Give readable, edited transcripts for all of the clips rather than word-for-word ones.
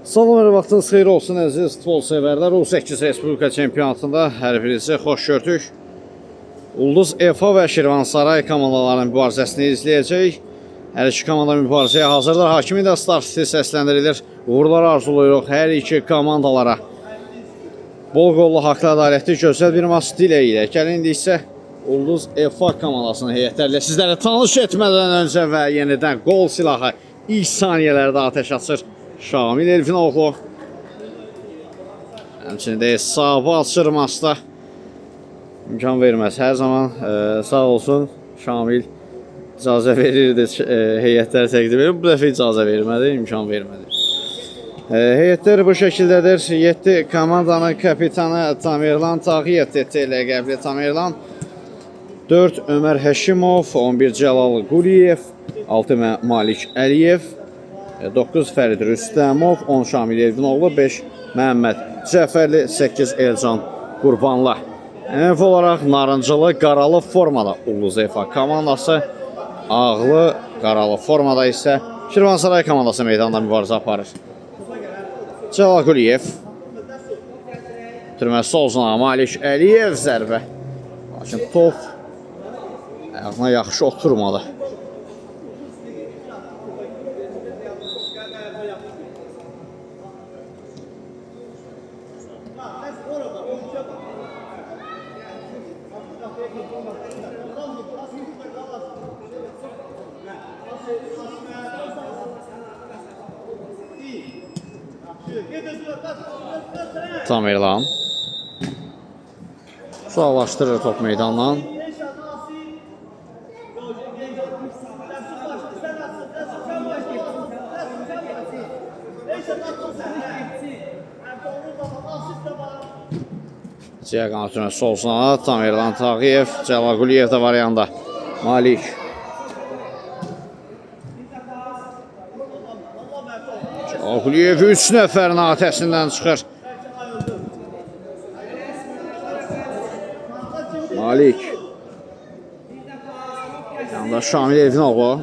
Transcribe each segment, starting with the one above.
Salam, vaxtınız xeyir olsun əziz futbol sevərlər. U8 Respublika çempionatında hər birinizi xoş gördük. Ulduz EFA və Şirvansaray komandalarının mübarizəsini izləyəcək. Hər iki komanda mübarizəyə hazırdır. Hakimi də start səsləndirilir. Uğurlar arzuluyuruq hər iki komandalara. Bol qollu, haqlı, ədalətli, gözəl bir maç diləyilə. Gəlin indi isə Ulduz EFA komandasının heyətlərlə sizlərə tanış etmədən öncə və yenidən qol silahı ilk saniyələrdə atəş açır Şamil Elfinoğlu. Həmçinin də hesabı açır maçda. İmkan verməz. Hər zaman sağ olsun Şamil icazə verirdi heyətləri təqdim edir. Bu dəfə icazə vermədi, imkan vermədi. Heyətlər bu şəkildədir. 7 komandanın kapitanı Tamerlan Tağıyev, TT ləqəbli Tamerlan. 4 Ömər Həşimov, 11 Cəlal Quliyev, 6 Malik Əliyev, 9 Fərid Rüstəmov, 10 Şamil Elfinoğlu, 5 Məhəmməd Cəfərli, 8 Elcan Qurbanlı. Ənəf olaraq narıncılı, qaralı formada Ulduz EFA komandası, ağlı, qaralı formada isə Şirvansaray komandası meydanda mübarizə aparır. Cəlal Quliyev, türməsi solcuna Malik Əliyev zərbə. Lakin top ayağına yaxşı oturmadı. Tamerlan suallaşdırır top meydandan. Ciyər qanatına solsuna Tamerlan Tağıyev, Cəlal Quliyev də var yanında. Malik. Cəlal Quliyev 3 nəfərin atəsindən çıxır. Malik. Yanında Şamil Elfinoğlu.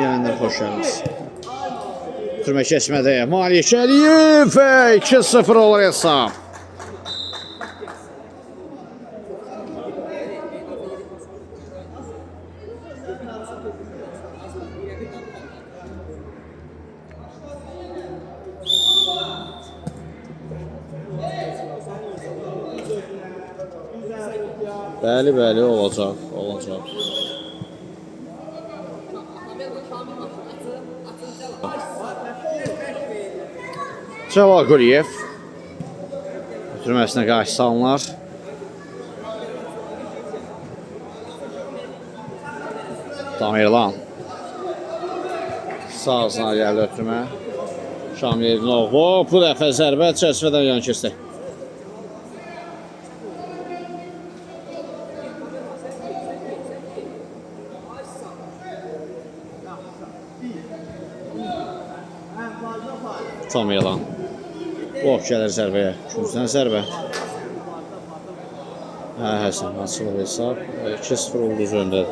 Yeniden xoş gəldiniz. Türmə keçmədə Malik Əliyev 2-0 olur hesab. Bəli, olacaq. Cəlal Quliyev ötürməsinə qarşı salınlar. Tamerlan sağ ağzına gəldi ötürmə. Şamil Elfinoğlu bu dəfə zərbə çərçivədən yan keçdi. Tamerlan blok gəlir zərbəyə. Küncdən zərbə. Həsən, açılıb hesab. 2-0 Ulduz öndədir.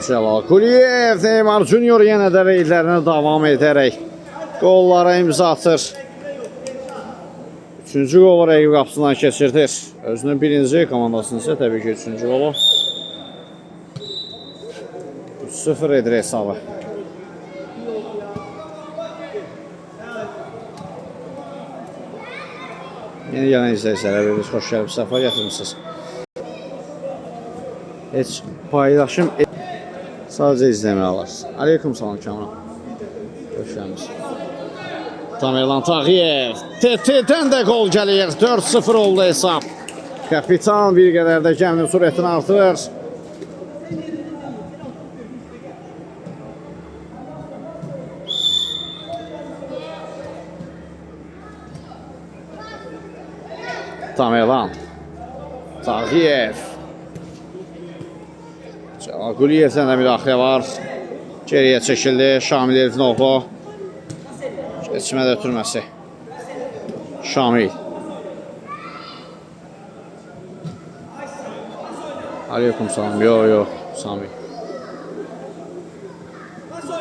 Cəlal Quliyev, Neymar Junior yenə də reydlərinə davam edərək qollara imza atır. 3-cü qolu rəqib qapısından keçirdir. Özünün birinci komandasını isə təbii ki 3-cü qolu. 3-0 edir hesabı. Yeni gələn izləyicilərə veririk. Xoş gəlib, səfa gətirmişsiniz. Heç paylaşım sadəcə izləməyə alarsınız. Aleyküm salam Kamran. Xoş gəlmişsiniz. Tamerlan Tağıyev, TT-dən də qol gəlir, 4-0 oldu hesab. Kapitan bir qədər də gəminin sürətini artırır. Tamerlan Tağıyev Quliyevdən də müdaxilə var. Geriyə çəkildi. Şamil Elfinoğlu. Keçmədə ötürməsi. Şamil. Aleyküm salam. Yox. Sami.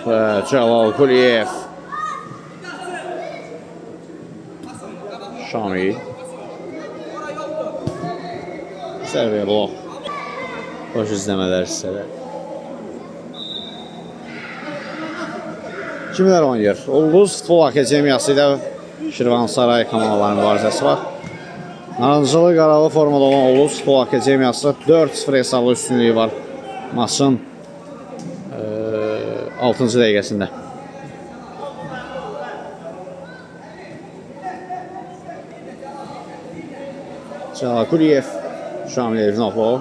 Və Cəlal Quliyev. Şamil. Zərbəyə blok. Hoş izləmələr sizlərə. Kimlər oynayır? Ulduz Futbol Akademiyası ilə Şirvansaray komandalarının mübarizəsi var. Narıncılı qaralı formada olan Ulduz Futbol Akademiyası 4-0 hesablı üstünlüyü var maçın 6-cı dəqiqəsində. Cəlal Quliyev, Şamil Elfinoğlu.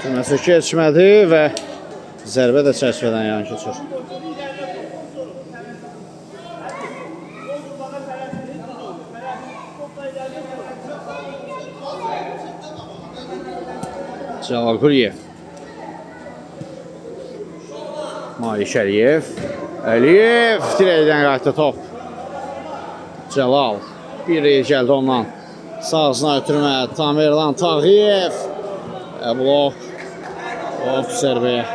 Məsələ keçmədi və zərbə də çərçivədən yan keçir. Cəlal Quliyev. Malik Əliyev. Əliyev dirəkdən qayıtdı top. Cəlal. Bir reyl gəldi ondan. Sağsına ötürmə. Tamerlan Tağıyev. Blok. Of zərbəyə.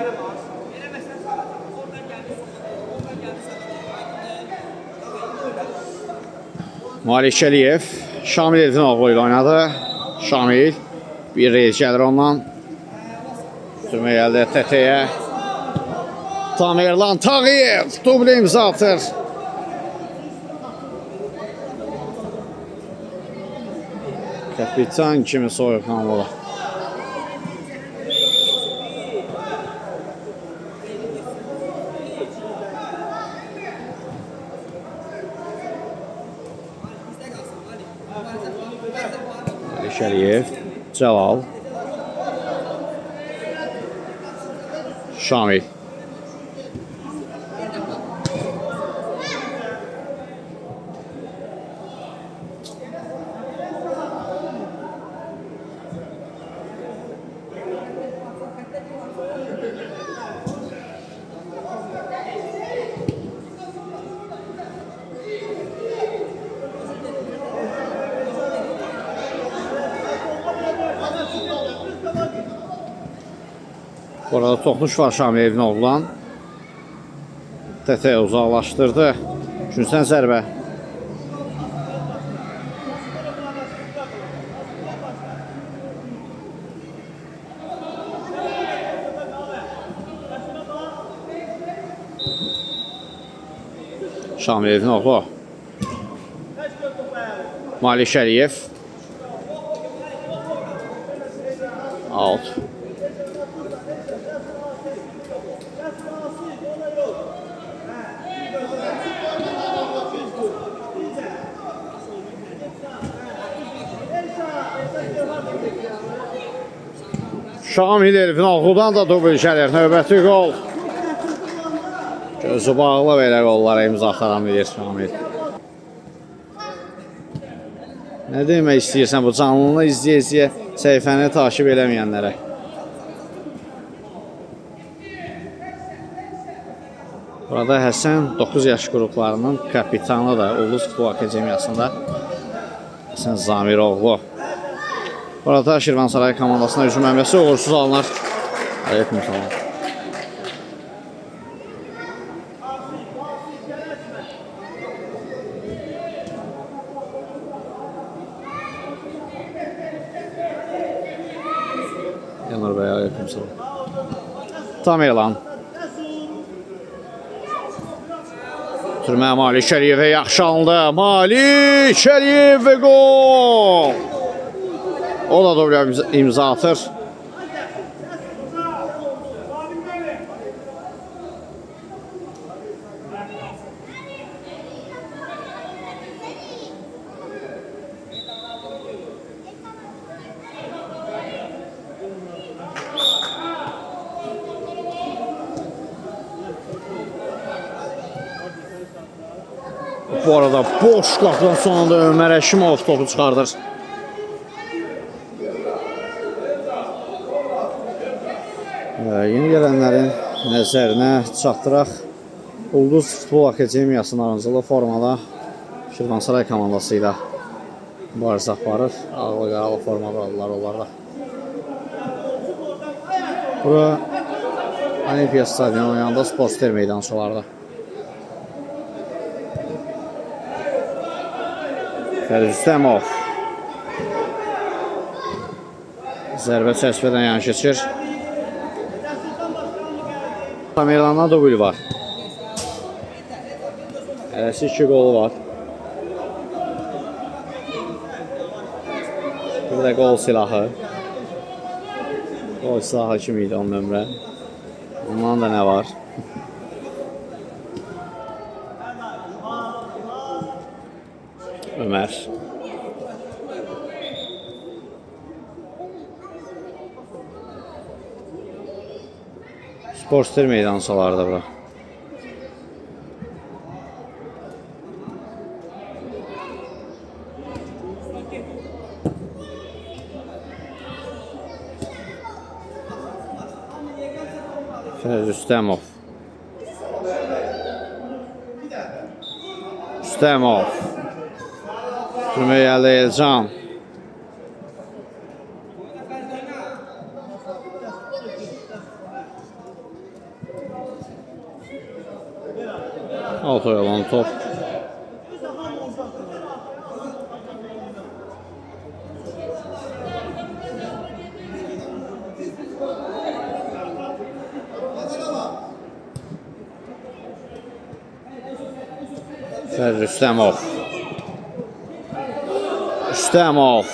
Malik Əliyev. Şamil Elfinoğlu ilə oynadı. Şamil. Bir reyl gəlir ondan. Ötürmə gəldi TT-yə. Tamerlan Tağıyev. Dublə imza atır. Kapitan kimi soyuqanlıdır. Malik Əliyev, Cəlal, Şamil. Orada toxunuş var Şamil Elfinoğlu'dan. TT uzaqlaşdırdı. Üçüncüdən zərbə. Şamil Elfinoğlu. Malik Əliyev. Out. Şamil Elfinoğlu'dan da dubl gəlir. Növbəti qol. Gözü bağlı belə qollara imza ataran bilir Şamil. Nə demək istəyirsən bu canlını izləyə-izləyə səhifəni takip eləməyənlərə? Burada Həsən 9 yaş qruplarının kapitanı da Ulduz Futbol Akademiyasında Həsən Zamiroğlu. Burada Şirvansaray komandasına hücum əmrəsi uğursuz alınır. Aleyküm salam. Yanur bəy, aleyküm salam. Tamerlan. Türmə Malik Əliyevə yaxşı alındı. Malik Əliyev və gol! O da dublə imza atır. Bu arada boş qapıdan sonunda Ömər Əşimov topu çıxardır. Yeni gələnlərin nəzərinə çatdıraq. Ulduz Futbol Akademiyasının arıncılı formada Şirvansaray komandası ilə mübarizə aparır. Ağlı qaralı formada aldılar onlar da. Bura Olimpiya stadionu yanında Sportster meydançalarda. Rüstəmov zərbə çəkmədən yan keçir. Tamerlandan dubl var. Hələsi 2 qolu var. Bir də qol silahı. Qol silahı kimi idi onun nömrə. Ondan da nə var? Ömər. Sportster meydançalarda bura. Rüstəmov. Rüstəmov. Türməyə gəldi Elcan. Alt oyalan top. Rüstəmov. Rüstəmov.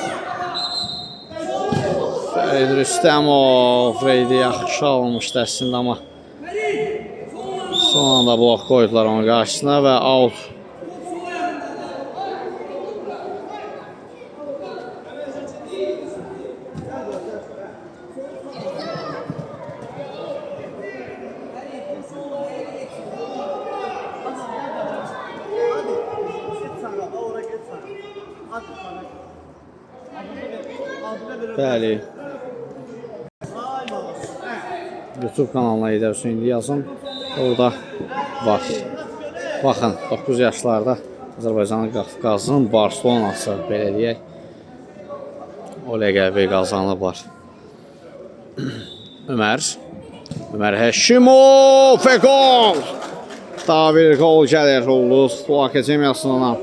Rüstəmov. Reydi yaxşı almışdı əslində, amma son anda blok qoydular onun qarşısına və out. Bəli. YouTube kanalına gedərsən, indi yazın. Orada var. Baxın, 9 yaşlarda Azərbaycanın Qafqazın Barcelonası, belə deyək, o ləqəbi qazanıblar. Ömər Həşimov və gol! Daha bir gol gəlir Ulduz Futbol Akademiyasından.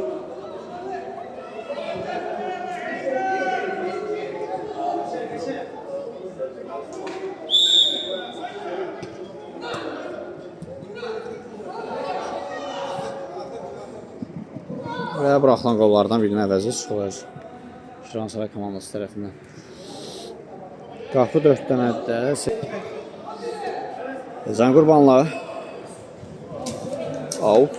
Buraya buraxılan qollardan birinin əvəzi çıxılır Şirvansaray komandası tərəfindən. Qapı 4 dənədir. Can Qurbanlı. Out.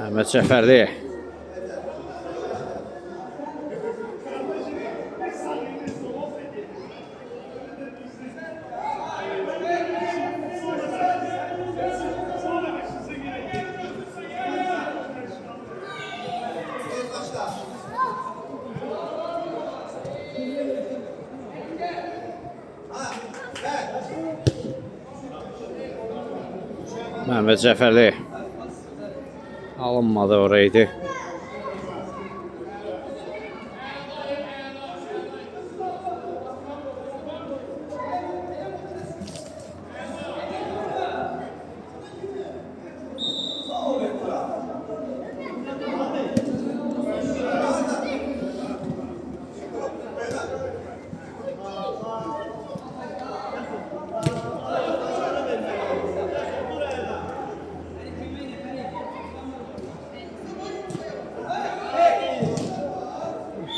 Məhəmməd Cəfərli. Məhəmməd Cəfərli. Alınmadı oraydı.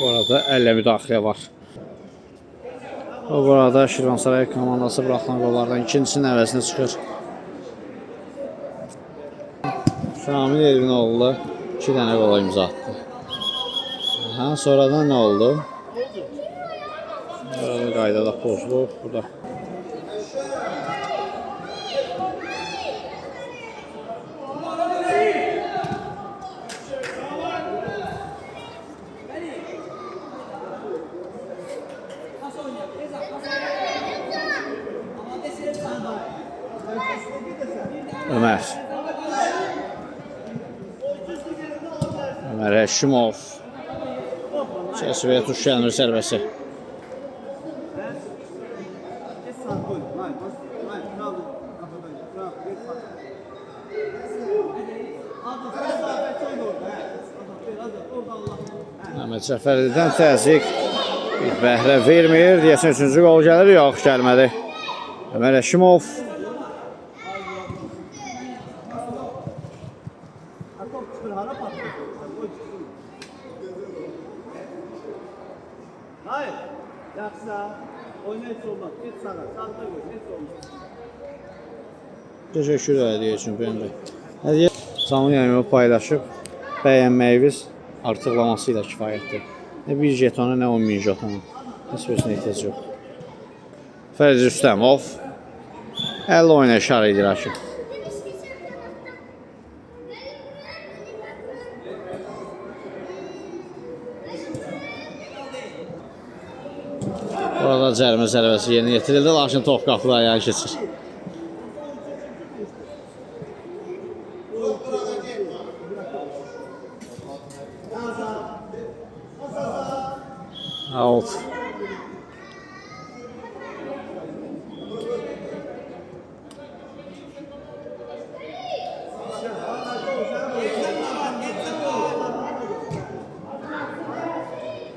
Bu arada əllə müdaxilə var. Bu arada Şirvansaray komandası buraxılan qollardan ikincisinin əvəzinə çıxır. Şamil Elvinoğlu 2 dənə qola imza atdı. Sonradan nə oldu? Qaydada pozulub burada. Ömer. Ömer Həşimov. Çəsibəyə tuş gəlmir sərbəsi. Əhməd Cəfərlidən təzyiq bir bəhrə vermir. Deyəsən 3-cü qol gəlir, yox gəlmədi. Ömer Həşimov. Hayır. Yaksa oynayış olmaz. Git sana. Sağda gör. Hiç olmaz. Teşekkür edəcəm bəndə. Hadiyə canlı yayımı paylaşıb bəyənməyiniz artıqlaması ilə kifayətdir. Nə bir jetona, nə 10.000 jetona. Heç birisine ehtiyac yoxdur. Fərzi Rüstəmov 50 oyuna işarə edir rakip. Orada cərimə zərbəsi yerinə yetirildi, lakin top qapıda ayağa keçir. Out.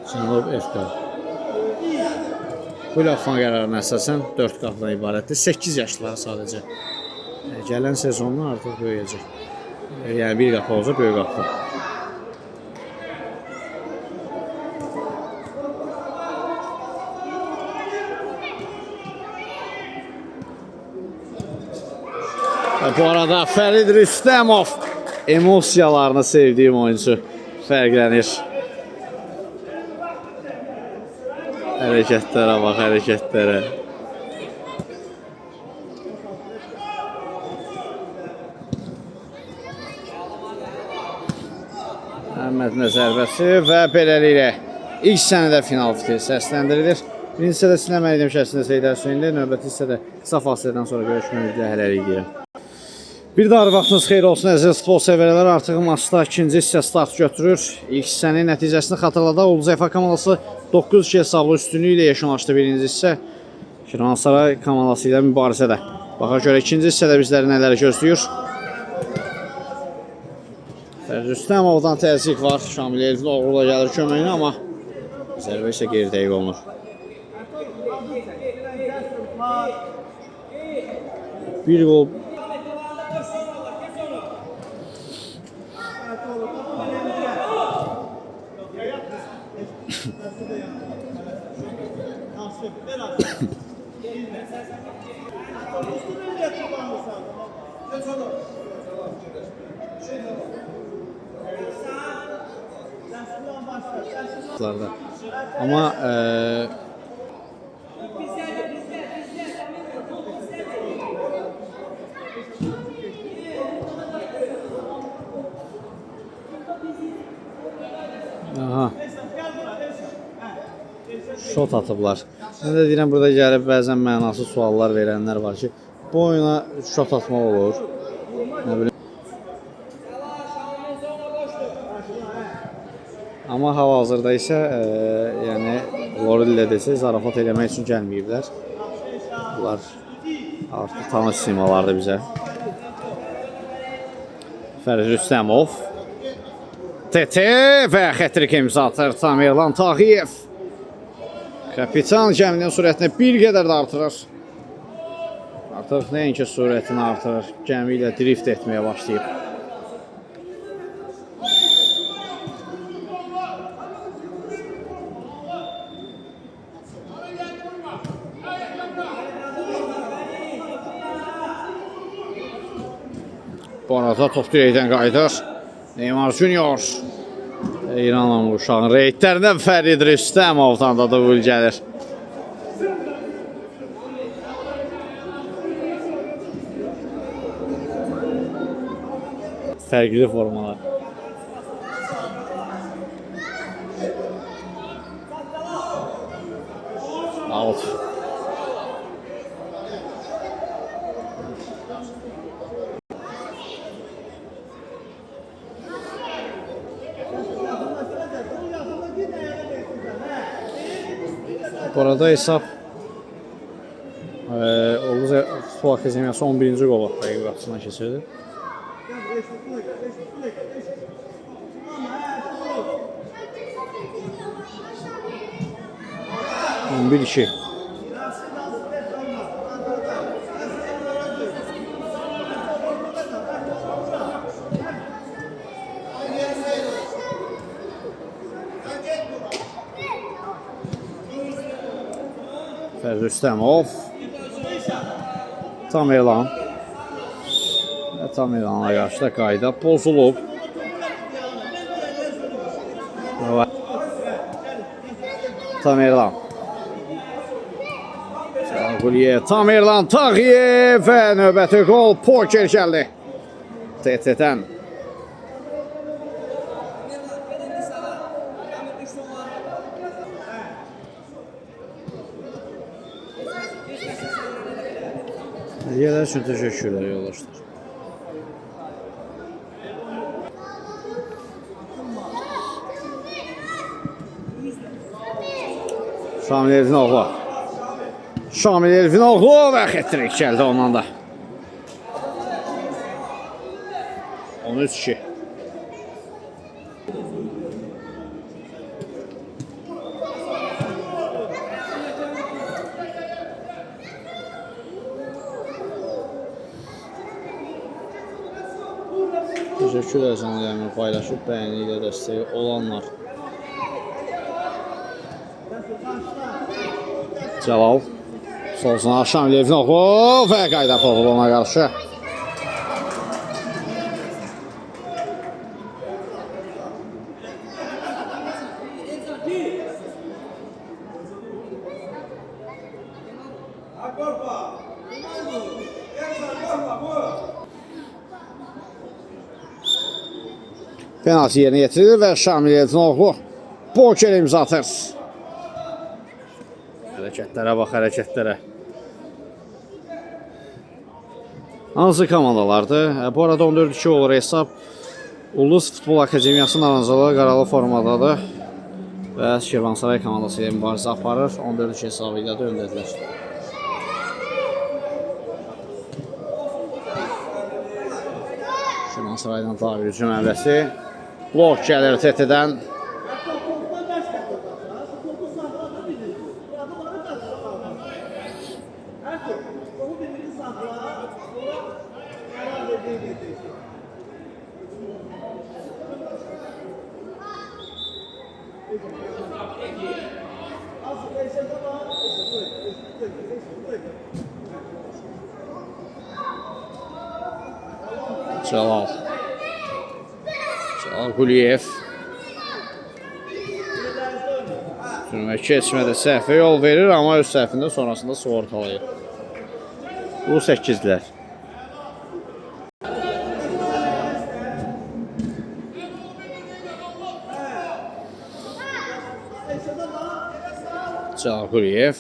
Cənab FK. Bu lafın qərarına əsasən 4 qapıdan ibarətdir. 8 yaşlılar sadəcə. Gələn sezonda artıq böyüyəcək. Yəni bir qapı olacaq, böyük qapı. Bu arada Fərid Rüstəmov emosiyalarını sevdiyim oyuncu fərqlənir. Hərəkətlərə bax, hərəkətlərə. Əhmədin zərbəsi və beləliklə ilk sənədə final fiti səsləndirilir. Birinci hissədə sinema edim şəklində Seydər Hüseynli, növbəti hissədə qısa fasilədən sonra görüşməyimizlə hələlik deyirəm. Bir daha vaxtınız xeyir olsun əziz futbol sevərlər. Artıq maçda ikinci hissə start götürür. İlk hissənin nəticəsini xatırladaq. Ulduz Efa komandası 9-2 hesablı üstünlüyü ilə yekunlaşdı birinci hissə. Şirvansaray komandası ilə mübarizədə. Baxaq görə ikinci hissədə bizləri nələr gözləyir. Rüstəmovdan təzyiq var. Şamil Elifli oğrula gəlir köməyinə, amma zərbə isə geri dəqiq olunur. Bir gol. Ama aha. Şot atıblar. Mən də deyirəm, burada gəlib bəzən mənasız suallar verənlər var ki, bu oyuna şot atmaq olur. Nə bilim. Amma hal-hazırda isə yəni Lorellə desə zarafat eləmək üçün gəlməyiblər. Bunlar artıq tanış simalardır bizə. Fərid Rüstəmov. TT və xətrik imza atır Tamerlan Tağıyev. Kapitan gəminin sürətini bir qədər də artırır. Artıq nəinki sürətini artırır, gəmi ilə drift etməyə başlayıb. Bu arada top dirəkdən qayıdır. Neymar Junior. İranın uşağın reydlərindən Fərid Rüstəmovdan da gol gəlir. Fərqli formalar. Out. Bu arada hesab Ulduz Futbol Akademiyası 11-ci qolu dəqiq qapısından keçirdi. 11-2. Fərz Rüstəmov. Tam elan. Tam elana qarşı da qayda pozulub. Tam elan. Tamerlan Tağıyev və növbəti gol poker gəldi. TT-dən. Hədiyələr üçün təşəkkürlər yoldaşlar. Şamil Elfinoğlu. Şamil Elfinoğlu və xətrik gəldi ondan da. 13-2. Teşekkür edəcəm paylaşıb, bəyəni ilə dəstəyi olanlar. Cəlal. Solsuna Şamil Elfinoğlu və qayda pozulub ona qarşı. Penaltı yerinə yetirilir və Şamil Elfinoğlu poker imza atır. Hərəkətlərə bax, hərəkətlərə. Hansı komandalardır? Bu arada 14-2 olur hesab. Ulduz Futbol Akademiyasının arancalığı qaralı formadadır. Və Şirvansaray komandası ilə mübarizə aparır. 14-2 hesabı ilə də öndədirlər. Şirvansaraydan tabir hücum əmrəsi. Blok gəlir TT-dən. Cəlal Quliyev. Sürmə keçmədə səhvə yol verir, amma öz səhvində sonrasında sığortalayır. Bu 8-lər. Cəlal Quliyev.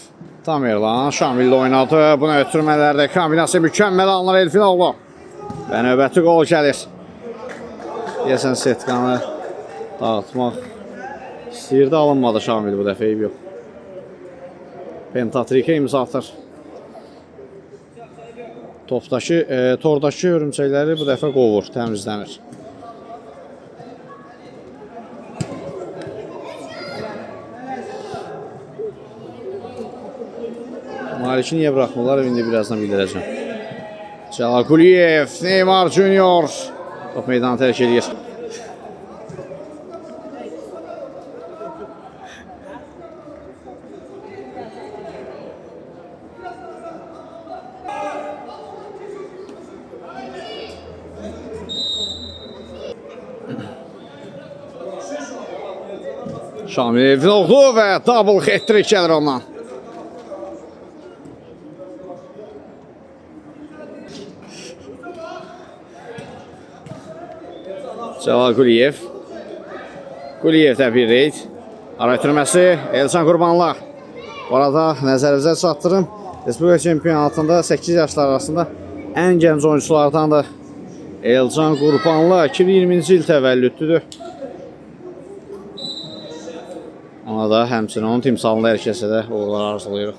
Tamerlan Şamil oynadı. Buna ötürmələrdə kombinasiya mükəmməl alınır Elfinoğlu. Və növbəti qol gəlir. Deyəsən setkanı dağıtmaq istəyirdi, alınmadı Şamil bu dəfə, eyb yox. Pentatrikə imza atır. Tordakı hörümçəkləri bu dəfə qovur, təmizləmir. Maliki niyə bıraxmırlar, indi birazdan bildirəcəm. Cəlal Quliyev, Neymar Junior top meydanı tərk edir. Şamil Elfinoğlu və double hat-trick gəlir ondan. Cəlal Quliyev. Quliyevdə bir reyd. Ara ötürməsi Elçan Qurbanlı. Bu arada nəzərinizə çatdırım. Respublika çempionatında 8 yaşlar arasında ən gənc oyunculardan da Elcan Qurbanlı 2020-ci il təvəllüddüdür. Ona da həmçinin onun timsalında hər kəsə də uğurlar arzulayırıq.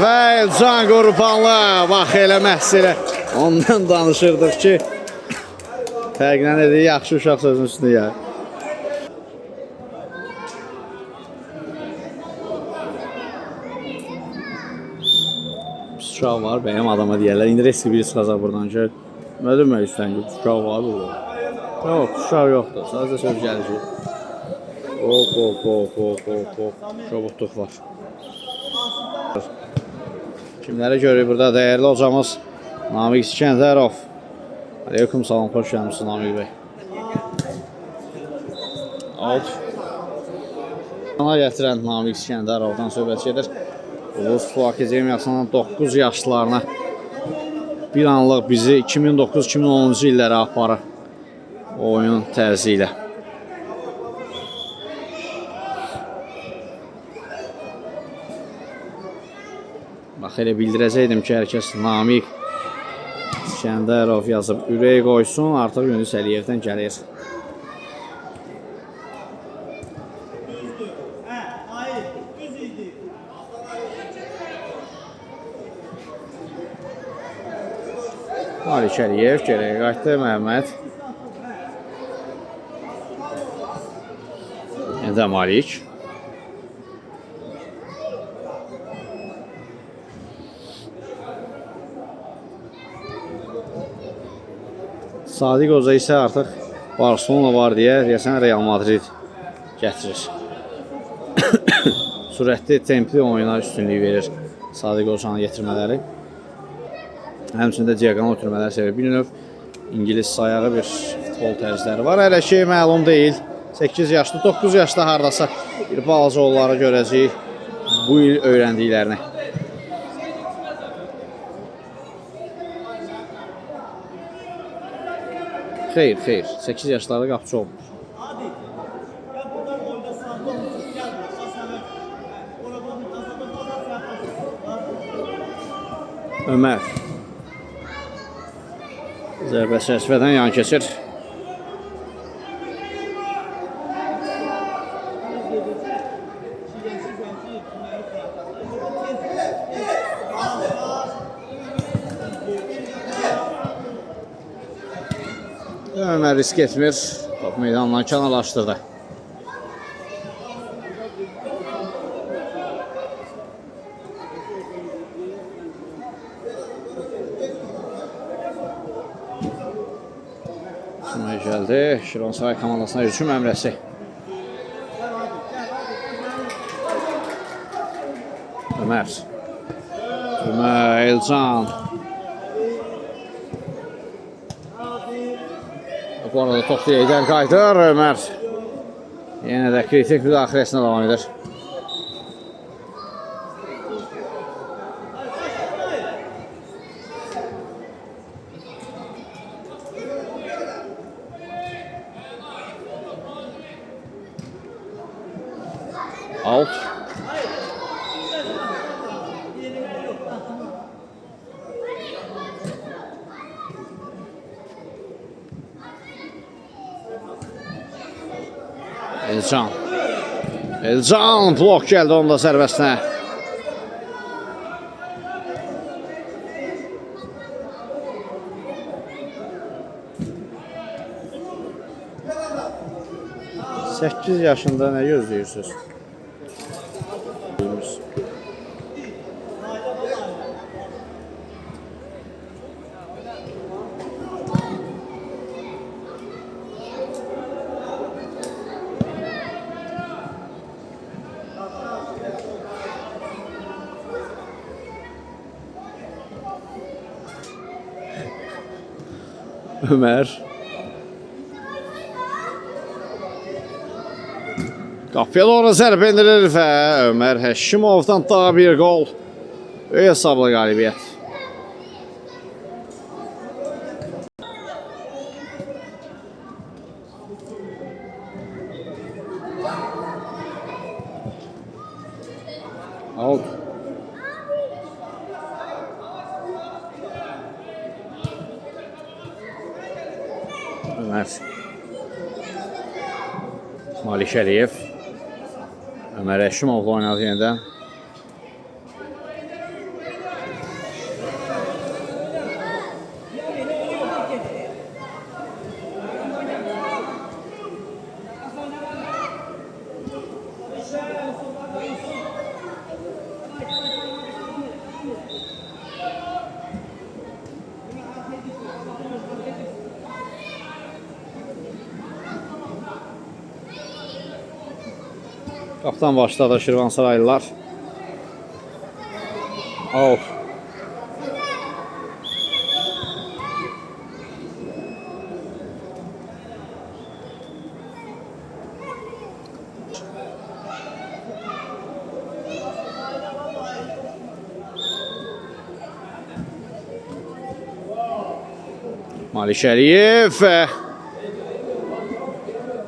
Və Elcan Qurbanlı, bax elə məhsilə ondan danışırdıq ki, fərqlə dediyi yaxşı uşaq sözün üstünü ya. Uşaq var, bəyəm adama deyərlər. İndi reski biri çıxacaq buradan ki, nə demək istəyən ki, uşaq var burada. Yox, uşaq yoxdur, sadəcə söz gəlir ki. Çobutluq var. Kimləri görürük burada? Dəyərli hocamız Namiq İskəndərov. Aleyküm salam, xoş gəlmişsiniz Namiq bəy. Alt. Ona gətirən Namiq İskəndərovdan söhbət gedir. Ulus Futbol Akademiyasının 9 yaşlarına bir anlıq bizi 2009-2010-cu illərə aparır oyun tərzi ilə. Bax, elə bildirəcəkdim ki, hər kəs Namiq İskəndərov yazıb ürək qoysun, artıq Yunus Əliyevdən gəlir. Malik Əliyev geriyə qayıtdı, Məhəmməd. Yenə Malik. Sadiq Hoca isə artıq Barcelona var deyə deyəsən Real Madrid gətirir. Sürətli, templi oyuna üstünlük verir Sadiq Hoca'nın getirmələri. Həmçində diagonal ötürmələr sevir. Bir növ İngilis sayağı bir futbol tərzləri var. Hələ ki məlum deyil. 8 yaşlı, 9 yaşda hardasa bir balaca onları görəcəyik bu il öyrəndiklərini. Xeyr. 8 yaşlarda qapıcı olmuş. Ömər. Zərbə çərçivədən yan keçir. Ömər risk etmir. Top meydandan kənarlaşdırdı. Sonra gəldi. Şironsaray komandasına hücum əmrəsi. Ömər. Elcan. Bu arada top deyildən qayıdır Ömər. Yenə də kritik müdaxiləsinə davam edir. Alt. Elcan blok gəldi onda sərbəstinə. Sekiz yaşında nə gözləyirsiniz? Ömər. Qapıya doğru zərbə endirir və Ömər Həşimovdan daha bir gol. Böyük hesabla qalibiyyət. Out. Ömer. Malik Əliyev. Ömer Əşimovla oynadı yenidən. Qaptan başladı Şirvansaraylılar. Out. Malik Əliyev.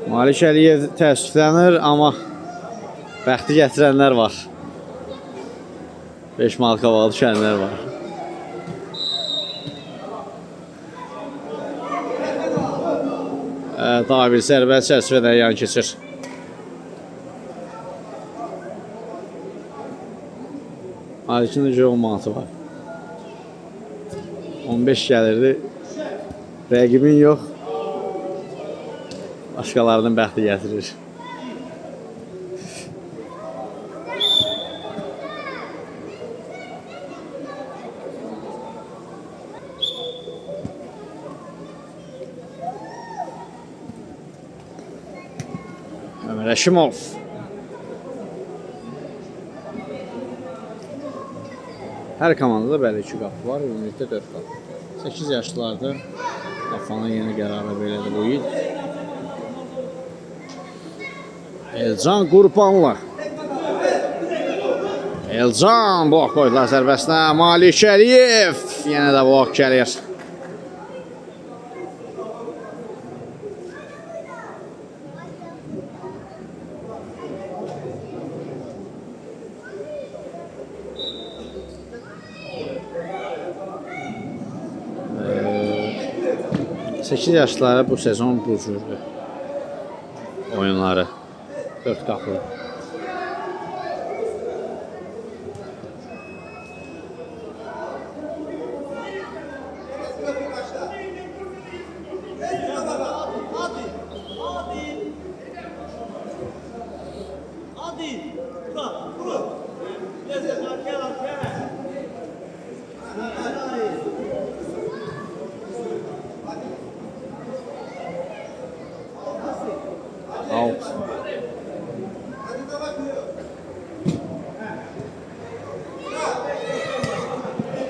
Malik Əliyev təəssüflənir, amma bəxti gətirənlər var. 5 manat qavalı düşənlər var. Daha bir sərbəst çərçivədən yan keçir. Malikin necə 10 manatı var. 15 gəlirdi. Rəqibin yox. Başqalarının bəxti gətirir. Ömer Əşimov. Hər komandada bəli 2 qapı var, ümumilikdə 4 qapı. 8 yaşlılardır. Qafanın yeni qərarı belədir bu il. Elcan Qurbanlı. Elcan bloq qoydular zərbəsinə. Malik Əliyev yenə də bloq gəlir. Ee, 8 yaşlıları bu sezon bu cürdür. Oyunları 4 qapı. Out.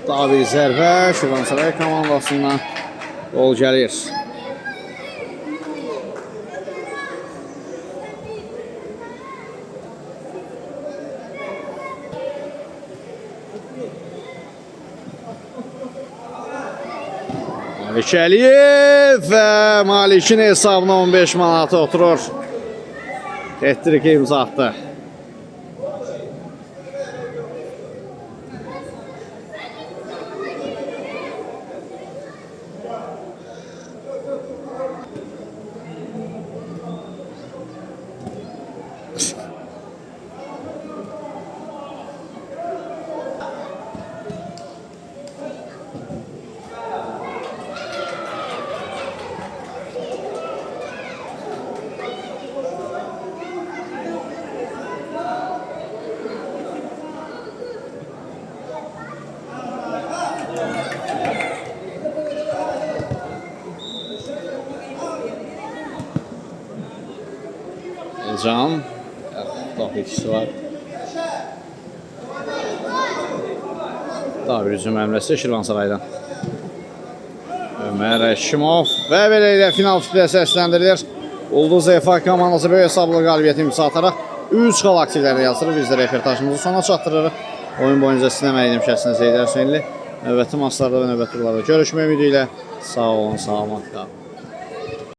Daha bir zərbə Şirvansaray komandasından gol gəlir. Malik Əliyev və Malikin hesabına 15 manatı oturur. Ettirik imza attı. Elcan. Daxilçisi var. Daha bir hücum əmrəsi Şirvansaraydan. Ömer Əşimov və beləliklə final fikrinə səsləndirilir. Ulduz EFA komandası böyük hesablı qalibiyyəti imza ataraq 3 xal aktivlərini yazılır. Biz də reportajımızı sona çatdırırıq. Oyun boyunca sinəmə edim şəxsinə Zeydər Hüseynli. Növbəti maçlarda və növbəti turlarda görüşmək ümidi ilə sağ olun, salamat qalın.